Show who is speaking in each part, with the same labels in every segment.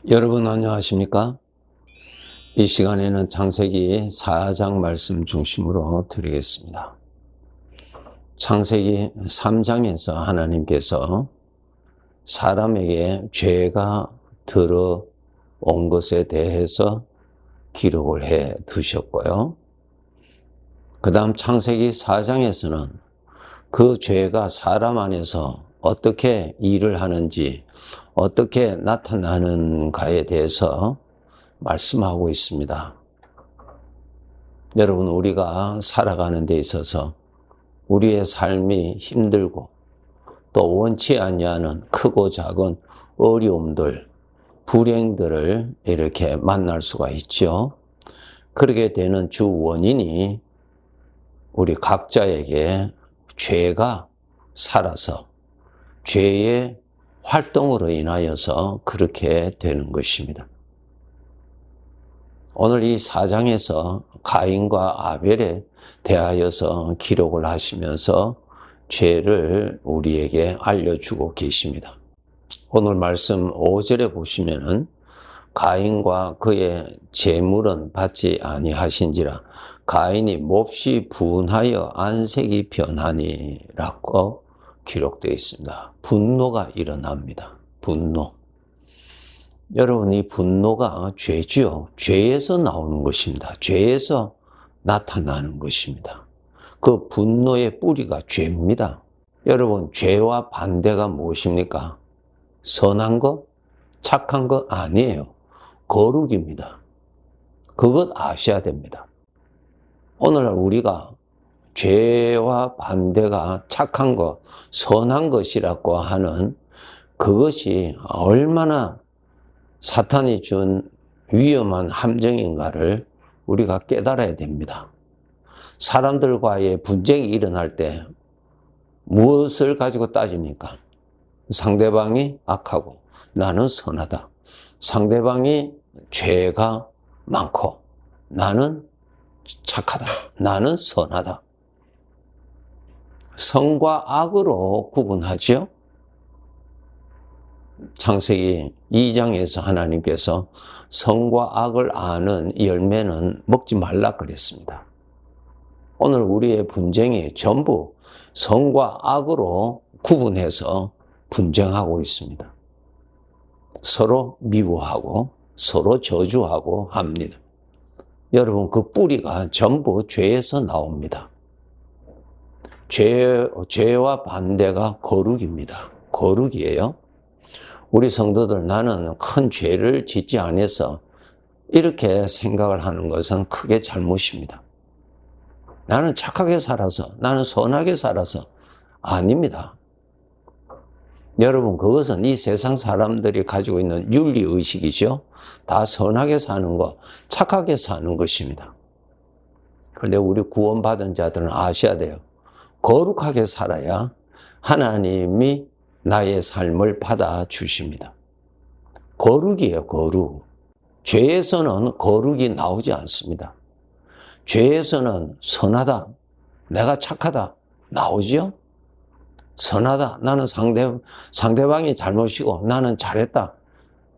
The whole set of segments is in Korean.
Speaker 1: 여러분 안녕하십니까? 이 시간에는 창세기 4장 말씀 중심으로 드리겠습니다. 창세기 3장에서 하나님께서 사람에게 죄가 들어온 것에 대해서 기록을 해 두셨고요. 그 다음 창세기 4장에서는 그 죄가 사람 안에서 어떻게 일을 하는지, 어떻게 나타나는가에 대해서 말씀하고 있습니다. 여러분, 우리가 살아가는 데 있어서 우리의 삶이 힘들고 또 원치 아니하는 크고 작은 어려움들, 불행들을 이렇게 만날 수가 있죠. 그렇게 되는 주 원인이 우리 각자에게 죄가 살아서 죄의 활동으로 인하여서 그렇게 되는 것입니다. 오늘 이 4장에서 가인과 아벨에 대하여서 기록을 하시면서 죄를 우리에게 알려주고 계십니다. 오늘 말씀 5절에 보시면은 가인과 그의 재물은 받지 아니하신지라 가인이 몹시 분하여 안색이 변하니라고 기록되어 있습니다. 분노가 일어납니다. 분노. 여러분, 이 분노가 죄죠. 죄에서 나오는 것입니다. 죄에서 나타나는 것입니다. 그 분노의 뿌리가 죄입니다. 여러분, 죄와 반대가 무엇입니까? 선한 거? 착한 거? 아니에요. 거룩입니다. 그것 아셔야 됩니다. 오늘날 우리가 죄와 반대가 착한 것, 선한 것이라고 하는 그것이 얼마나 사탄이 준 위험한 함정인가를 우리가 깨달아야 됩니다. 사람들과의 분쟁이 일어날 때 무엇을 가지고 따집니까? 상대방이 악하고 나는 선하다. 상대방이 죄가 많고 나는 착하다. 나는 선하다. 선과 악으로 구분하죠. 창세기 2장에서 하나님께서 선과 악을 아는 열매는 먹지 말라 그랬습니다. 오늘 우리의 분쟁이 전부 선과 악으로 구분해서 분쟁하고 있습니다. 서로 미워하고 서로 저주하고 합니다. 여러분, 그 뿌리가 전부 죄에서 나옵니다. 죄와 반대가 거룩입니다. 거룩이에요. 우리 성도들, 나는 큰 죄를 짓지 않아서 이렇게 생각을 하는 것은 크게 잘못입니다. 나는 착하게 살아서, 나는 선하게 살아서 아닙니다. 여러분, 그것은 이 세상 사람들이 가지고 있는 윤리의식이죠. 다 선하게 사는 것, 착하게 사는 것입니다. 그런데 우리 구원받은 자들은 아셔야 돼요. 거룩하게 살아야 하나님이 나의 삶을 받아주십니다. 거룩이에요, 거룩. 죄에서는 거룩이 나오지 않습니다. 죄에서는 선하다, 내가 착하다 나오죠? 선하다, 나는 상대방이 잘못이고 나는 잘했다,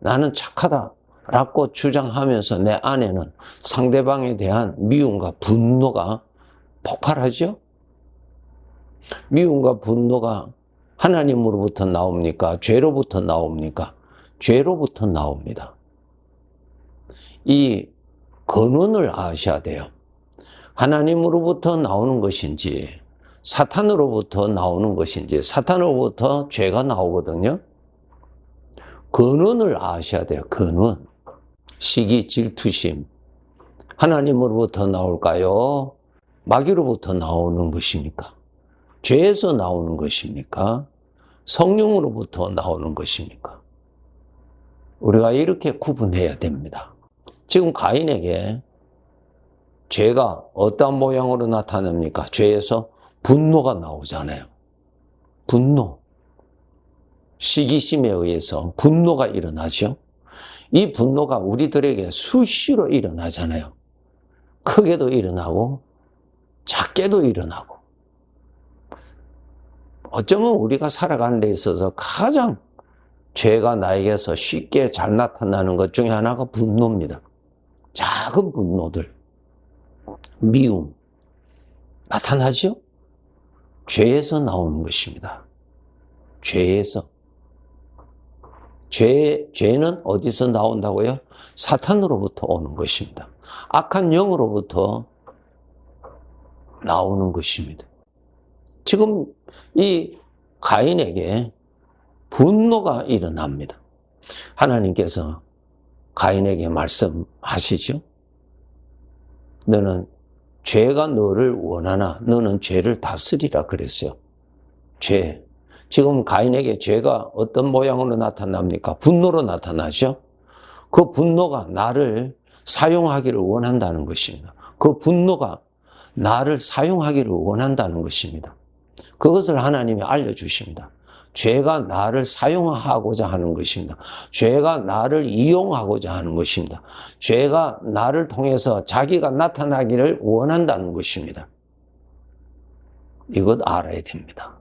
Speaker 1: 나는 착하다 라고 주장하면서 내 안에는 상대방에 대한 미움과 분노가 폭발하죠? 미움과 분노가 하나님으로부터 나옵니까? 죄로부터 나옵니까? 죄로부터 나옵니다. 이 근원을 아셔야 돼요. 하나님으로부터 나오는 것인지 사탄으로부터 나오는 것인지, 사탄으로부터 죄가 나오거든요. 근원을 아셔야 돼요. 근원. 시기, 질투심. 하나님으로부터 나올까요? 마귀로부터 나오는 것입니까? 죄에서 나오는 것입니까? 성령으로부터 나오는 것입니까? 우리가 이렇게 구분해야 됩니다. 지금 가인에게 죄가 어떤 모양으로 나타납니까? 죄에서 분노가 나오잖아요. 분노. 시기심에 의해서 분노가 일어나죠. 이 분노가 우리들에게 수시로 일어나잖아요. 크게도 일어나고 작게도 일어나고. 어쩌면 우리가 살아가는 데 있어서 가장 죄가 나에게서 쉽게 잘 나타나는 것 중에 하나가 분노입니다. 작은 분노들, 미움, 나타나죠? 죄에서 나오는 것입니다. 죄에서. 죄는 어디서 나온다고요? 사탄으로부터 오는 것입니다. 악한 영으로부터 나오는 것입니다. 지금 이 가인에게 분노가 일어납니다. 하나님께서 가인에게 말씀하시죠. 너는 죄가 너를 원하나 너는 죄를 다스리라 그랬어요. 죄. 지금 가인에게 죄가 어떤 모양으로 나타납니까? 분노로 나타나죠. 그 분노가 나를 사용하기를 원한다는 것입니다. 그 분노가 나를 사용하기를 원한다는 것입니다. 그것을 하나님이 알려주십니다. 죄가 나를 사용하고자 하는 것입니다. 죄가 나를 이용하고자 하는 것입니다. 죄가 나를 통해서 자기가 나타나기를 원한다는 것입니다. 이것 알아야 됩니다.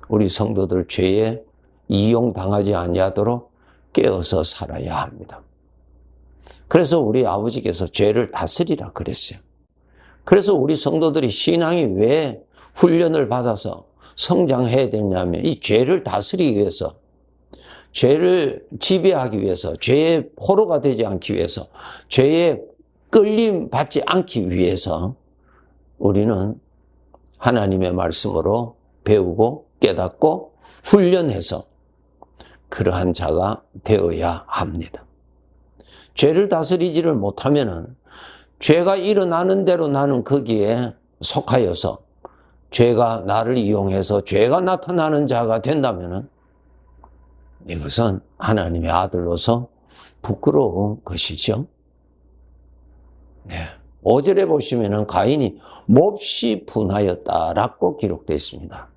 Speaker 1: 우리 성도들 죄에 이용당하지 아니하도록 깨어서 살아야 합니다. 그래서 우리 아버지께서 죄를 다스리라 그랬어요. 그래서 우리 성도들이 신앙이 왜 훈련을 받아서 성장해야 되냐면 이 죄를 다스리기 위해서, 죄를 지배하기 위해서, 죄의 포로가 되지 않기 위해서, 죄에 끌림 받지 않기 위해서 우리는 하나님의 말씀으로 배우고 깨닫고 훈련해서 그러한 자가 되어야 합니다. 죄를 다스리지를 못하면은 죄가 일어나는 대로 나는 거기에 속하여서 죄가 나를 이용해서 죄가 나타나는 자가 된다면은 이것은 하나님의 아들로서 부끄러운 것이죠. 네. 5절에 보시면은 가인이 몹시 분하였다라고 기록되어 있습니다.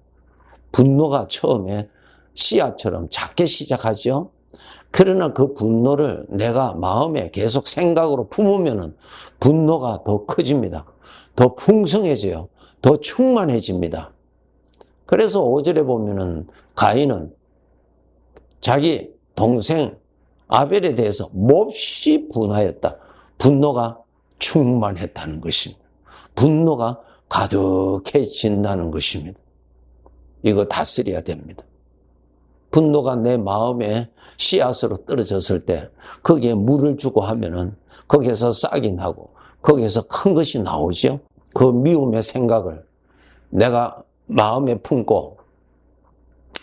Speaker 1: 분노가 처음에 씨앗처럼 작게 시작하죠. 그러나 그 분노를 내가 마음에 계속 생각으로 품으면은 분노가 더 커집니다. 더 풍성해져요. 더 충만해집니다. 그래서 5절에 보면은 가인은 자기 동생 아벨에 대해서 몹시 분하였다. 분노가 충만했다는 것입니다. 분노가 가득해진다는 것입니다. 이거 다스려야 됩니다. 분노가 내 마음에 씨앗으로 떨어졌을 때 거기에 물을 주고 하면은 거기에서 싹이 나고 거기에서 큰 것이 나오죠. 그 미움의 생각을 내가 마음에 품고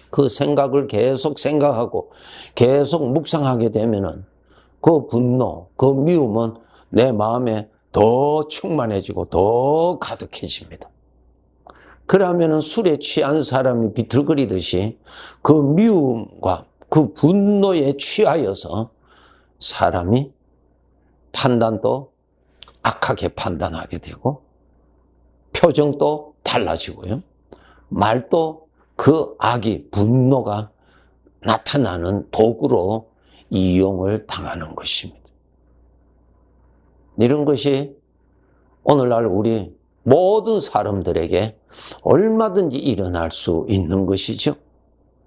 Speaker 1: 그 생각을 계속 생각하고 계속 묵상하게 되면은 그 분노, 그 미움은 내 마음에 더 충만해지고 더 가득해집니다. 그러면은 술에 취한 사람이 비틀거리듯이 그 미움과 그 분노에 취하여서 사람이 판단도 악하게 판단하게 되고 표정도 달라지고요. 말도 그 악이 분노가 나타나는 도구로 이용을 당하는 것입니다. 이런 것이 오늘날 우리 모든 사람들에게 얼마든지 일어날 수 있는 것이죠.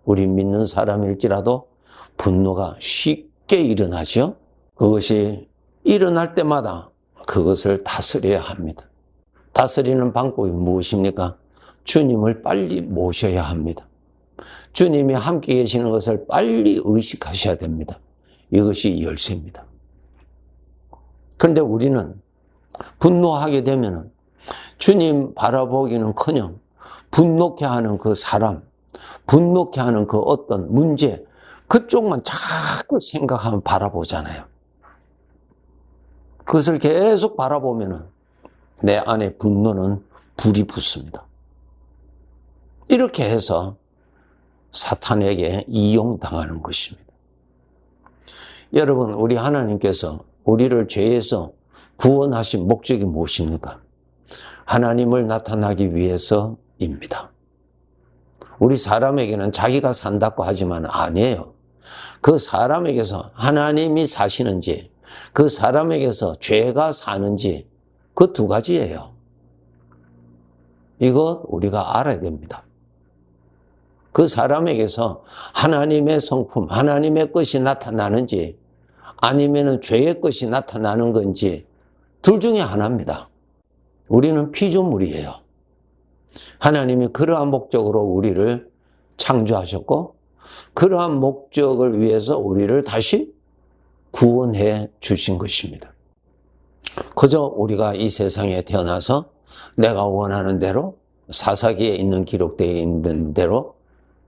Speaker 1: 우리 믿는 사람일지라도 분노가 쉽게 일어나죠. 그것이 일어날 때마다 그것을 다스려야 합니다. 다스리는 방법이 무엇입니까? 주님을 빨리 모셔야 합니다. 주님이 함께 계시는 것을 빨리 의식하셔야 됩니다. 이것이 열쇠입니다. 그런데 우리는 분노하게 되면은 주님 바라보기는커녕 분노케 하는 그 사람, 분노케 하는 그 어떤 문제, 그쪽만 자꾸 생각하면 바라보잖아요. 그것을 계속 바라보면은 내 안에 분노는 불이 붙습니다. 이렇게 해서 사탄에게 이용당하는 것입니다. 여러분, 우리 하나님께서 우리를 죄에서 구원하신 목적이 무엇입니까? 하나님을 나타나기 위해서입니다. 우리 사람에게는 자기가 산다고 하지만 아니에요. 그 사람에게서 하나님이 사시는지, 그 사람에게서 죄가 사는지, 그 두 가지예요. 이거 우리가 알아야 됩니다. 그 사람에게서 하나님의 성품, 하나님의 것이 나타나는지 아니면 죄의 것이 나타나는 건지 둘 중에 하나입니다. 우리는 피조물이에요. 하나님이 그러한 목적으로 우리를 창조하셨고 그러한 목적을 위해서 우리를 다시 구원해 주신 것입니다. 그저 우리가 이 세상에 태어나서 내가 원하는 대로 사사기에 있는 기록되어 있는 대로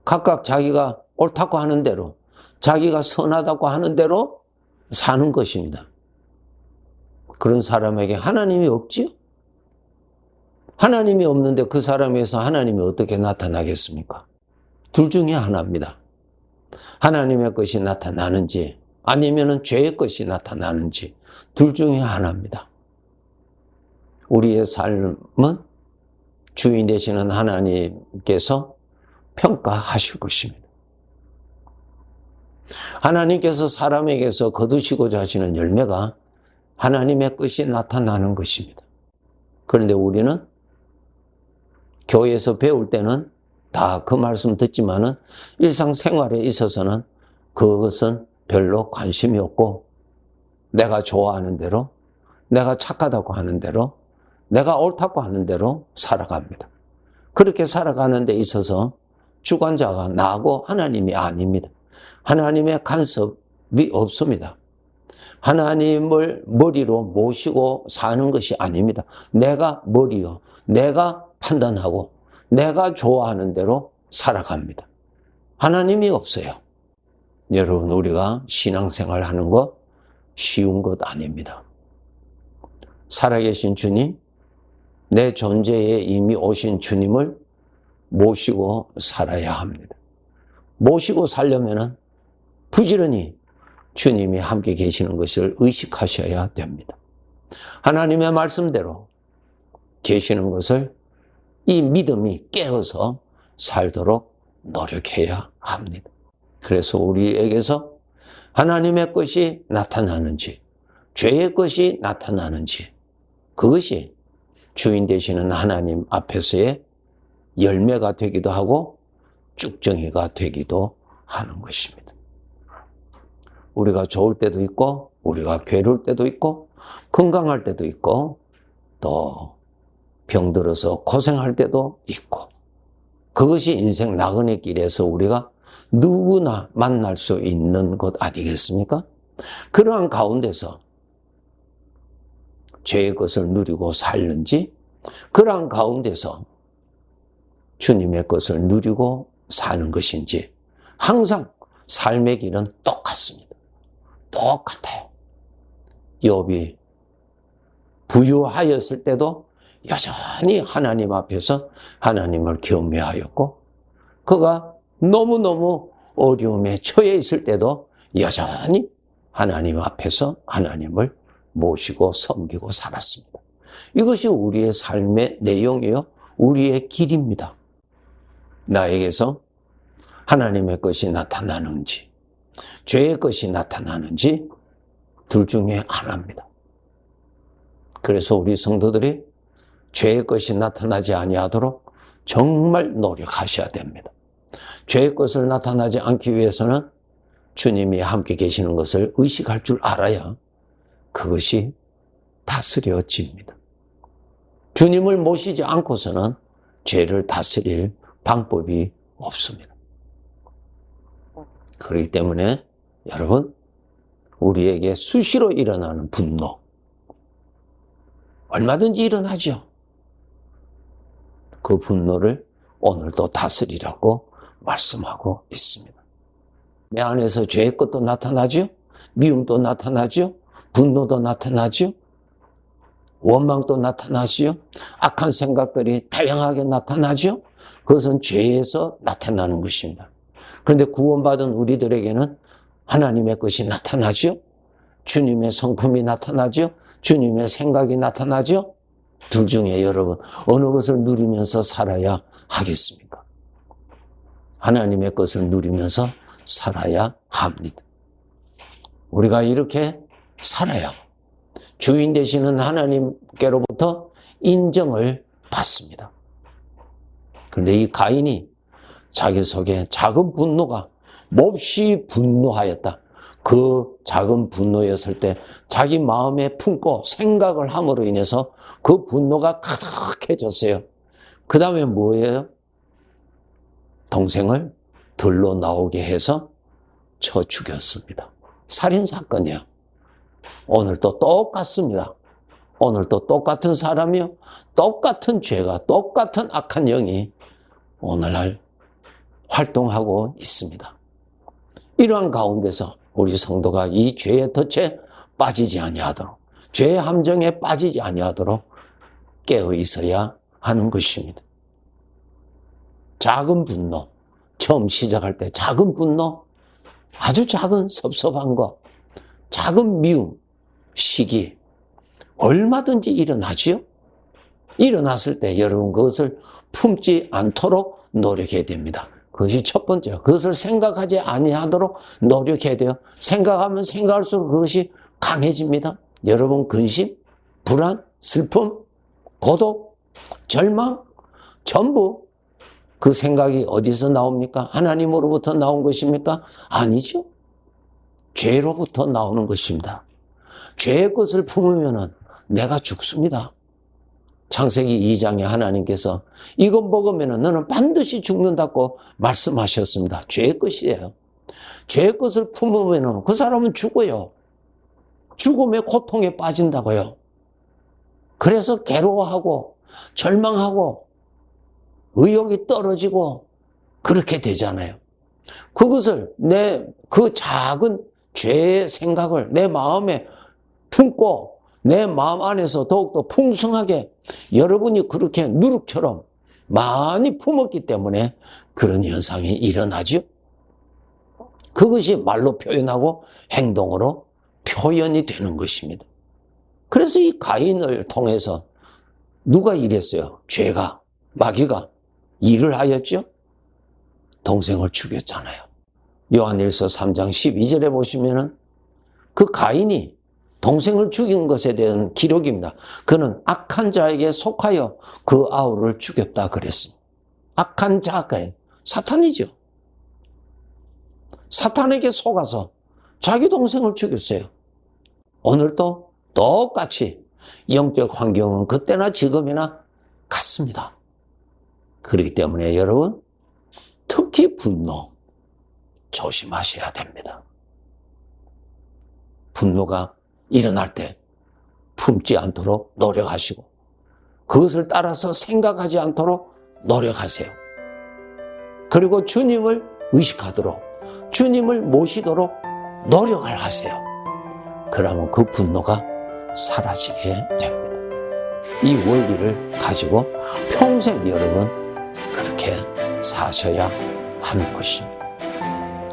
Speaker 1: 각각 자기가 옳다고 하는 대로 자기가 선하다고 하는 대로 사는 것입니다. 그런 사람에게 하나님이 없지요? 하나님이 없는데 그 사람에서 하나님이 어떻게 나타나겠습니까? 둘 중에 하나입니다. 하나님의 것이 나타나는지 아니면 죄의 것이 나타나는지 둘 중에 하나입니다. 우리의 삶은 주인 되시는 하나님께서 평가하실 것입니다. 하나님께서 사람에게서 거두시고자 하시는 열매가 하나님의 것이 나타나는 것입니다. 그런데 우리는 교회에서 배울 때는 다 그 말씀 듣지만은 일상생활에 있어서는 그것은 별로 관심이 없고 내가 좋아하는 대로, 내가 착하다고 하는 대로, 내가 옳다고 하는 대로 살아갑니다. 그렇게 살아가는 데 있어서 주관자가 나하고 하나님이 아닙니다. 하나님의 간섭이 없습니다. 하나님을 머리로 모시고 사는 것이 아닙니다. 내가 머리요. 내가 판단하고 내가 좋아하는 대로 살아갑니다. 하나님이 없어요. 여러분, 우리가 신앙생활 하는 거 쉬운 것 아닙니다. 살아계신 주님, 내 존재에 이미 오신 주님을 모시고 살아야 합니다. 모시고 살려면은 부지런히 주님이 함께 계시는 것을 의식하셔야 됩니다. 하나님의 말씀대로 계시는 것을 이 믿음이 깨어서 살도록 노력해야 합니다. 그래서 우리에게서 하나님의 것이 나타나는지 죄의 것이 나타나는지 그것이 주인 되시는 하나님 앞에서의 열매가 되기도 하고 쭉정이가 되기도 하는 것입니다. 우리가 좋을 때도 있고 우리가 괴로울 때도 있고 건강할 때도 있고 또 병들어서 고생할 때도 있고 그것이 인생 나그네 길에서 우리가 누구나 만날 수 있는 것 아니겠습니까? 그러한 가운데서 죄의 것을 누리고 살는지 그러한 가운데서 주님의 것을 누리고 사는 것인지 항상 삶의 길은 똑같습니다. 똑같아요. 욥이 부유하였을 때도 여전히 하나님 앞에서 하나님을 경외하였고 그가 너무너무 어려움에 처해 있을 때도 여전히 하나님 앞에서 하나님을 모시고 섬기고 살았습니다. 이것이 우리의 삶의 내용이요 우리의 길입니다. 나에게서 하나님의 것이 나타나는지 죄의 것이 나타나는지 둘 중에 하나입니다. 그래서 우리 성도들이 죄의 것이 나타나지 아니하도록 정말 노력하셔야 됩니다. 죄의 것을 나타나지 않기 위해서는 주님이 함께 계시는 것을 의식할 줄 알아야 그것이 다스려집니다. 주님을 모시지 않고서는 죄를 다스릴 방법이 없습니다. 그렇기 때문에 여러분, 우리에게 수시로 일어나는 분노 얼마든지 일어나죠. 그 분노를 오늘도 다스리라고 말씀하고 있습니다. 내 안에서 죄의 것도 나타나죠. 미움도 나타나죠. 분노도 나타나죠. 원망도 나타나죠. 악한 생각들이 다양하게 나타나죠. 그것은 죄에서 나타나는 것입니다. 그런데 구원받은 우리들에게는 하나님의 것이 나타나죠. 주님의 성품이 나타나죠. 주님의 생각이 나타나죠. 둘 중에 여러분 어느 것을 누리면서 살아야 하겠습니까? 하나님의 것을 누리면서 살아야 합니다. 우리가 이렇게 살아야 주인 되시는 하나님께로부터 인정을 받습니다. 그런데 이 가인이 자기 속에 작은 분노가 몹시 분노하였다. 그 작은 분노였을 때 자기 마음에 품고 생각을 함으로 인해서 그 분노가 가득해졌어요. 그 다음에 뭐예요? 동생을 들로 나오게 해서 쳐 죽였습니다. 살인사건이에요. 오늘도 똑같습니다. 오늘도 똑같은 사람이요. 똑같은 죄가, 똑같은 악한 영이 오늘날 활동하고 있습니다. 이러한 가운데서 우리 성도가 이 죄의 덫에 빠지지 아니하도록, 죄의 함정에 빠지지 아니하도록 깨어 있어야 하는 것입니다. 작은 분노, 처음 시작할 때 작은 분노, 아주 작은 섭섭한 것, 작은 미움, 시기, 얼마든지 일어나지요? 일어났을 때 여러분 그것을 품지 않도록 노력해야 됩니다. 그것이 첫 번째요. 그것을 생각하지 아니하도록 노력해야 돼요. 생각하면 생각할수록 그것이 강해집니다. 여러분 근심, 불안, 슬픔, 고독, 절망 전부 그 생각이 어디서 나옵니까? 하나님으로부터 나온 것입니까? 아니죠. 죄로부터 나오는 것입니다. 죄의 것을 품으면 내가 죽습니다. 창세기 2장에 하나님께서 이거 먹으면 너는 반드시 죽는다고 말씀하셨습니다. 죄의 것이에요. 죄의 것을 품으면 그 사람은 죽어요. 죽음의 고통에 빠진다고요. 그래서 괴로워하고 절망하고 의욕이 떨어지고 그렇게 되잖아요. 그것을 그 작은 죄의 생각을 내 마음에 품고 내 마음 안에서 더욱더 풍성하게 여러분이 그렇게 누룩처럼 많이 품었기 때문에 그런 현상이 일어나죠. 그것이 말로 표현하고 행동으로 표현이 되는 것입니다. 그래서 이 가인을 통해서 누가 일했어요? 죄가, 마귀가 일을 하였죠? 동생을 죽였잖아요. 요한일서 3장 12절에 보시면은 그 가인이 동생을 죽인 것에 대한 기록입니다. 그는 악한 자에게 속하여 그 아우를 죽였다 그랬습니다. 악한 자가 사탄이죠. 사탄에게 속아서 자기 동생을 죽였어요. 오늘도 똑같이 영적 환경은 그때나 지금이나 같습니다. 그렇기 때문에 여러분 특히 분노 조심하셔야 됩니다. 분노가 일어날 때 품지 않도록 노력하시고 그것을 따라서 생각하지 않도록 노력하세요. 그리고 주님을 의식하도록 주님을 모시도록 노력을 하세요. 그러면 그 분노가 사라지게 됩니다. 이 원리를 가지고 평생 여러분 그렇게 사셔야 하는 것입니다.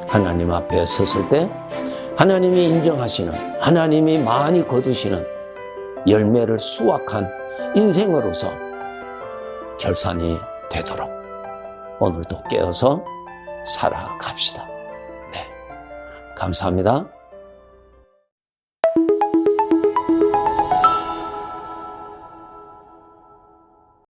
Speaker 1: 하나님 앞에 섰을 때 하나님이 인정하시는, 하나님이 많이 거두시는 열매를 수확한 인생으로서 결산이 되도록 오늘도 깨어서 살아갑시다. 네, 감사합니다.